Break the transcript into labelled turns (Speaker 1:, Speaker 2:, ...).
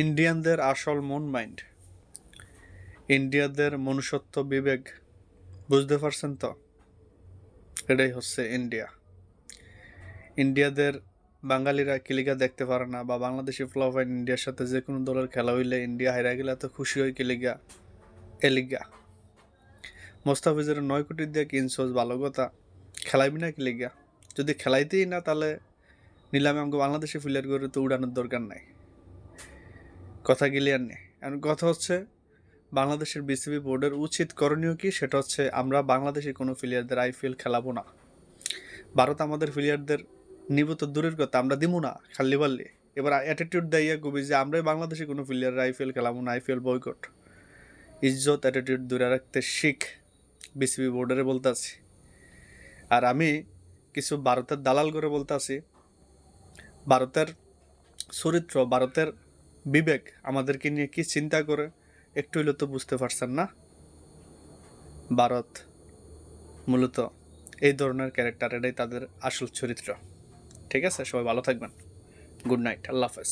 Speaker 1: ইন্ডিয়ানদের আসল মন মাইন্ড, ইন্ডিয়াদের মনুষ্যত্ব বিবেক বুঝতে পারছেন তো? এটাই হচ্ছে ইন্ডিয়া। ইন্ডিয়াদের বাঙালিরা কিলিগা দেখতে পারে না, বা বাংলাদেশি ফ্লোফাইন ইন্ডিয়ার সাথে যে কোনো দলের খেলা হইলে ইন্ডিয়া হাইরা গেলে এত খুশি হয় কিলিগা এলিগা। মোস্তাফিজের 9 কোটি দিয়ে কিনছোস, ভালো কথা, খেলাইবি না কিলিগা? যদি খেলাইতেই না তাহলে নিলামে আমাকে বাংলাদেশি প্লেয়ার করে তো উড়ানোর দরকার নাই। কথা ক্লিয়ার নেই। এখন কথা হচ্ছে বাংলাদেশের বিসিবি বোর্ডের উচিত করণীয় কি, সেটা হচ্ছে আমরা বাংলাদেশি কোনো প্লেয়ারদের আইপিএল খেলাবো না। ভারত আমাদের প্লেয়ারদের নিব তো দূরের কথা, আমরা দিব না খাল্লি পাল্লি। এবার অ্যাটিটিউড দেয় কবি যে আমরাই বাংলাদেশি কোনো প্লেয়ার আইপিএল খেলাবো না, আইপিএল বয়কট। ইজ্জত অ্যাটিটিউড দূরে রাখতে শিখ, বিসিবি বোর্ডারে বলতে আছি। আর আমি কিছু ভারতের দালাল করে বলতে আছি, ভারতের চরিত্র, ভারতের বিবেক আমাদেরকে নিয়ে কি চিন্তা করে একটু হইলে তো বুঝতে পারছেন না? ভারত মূলত এই ধরনের ক্যারেক্টার, এটাই তাদের আসল চরিত্র। ঠিক আছে, সবাই ভালো থাকবেন। গুড নাইট, আল্লাহ হাফেজ।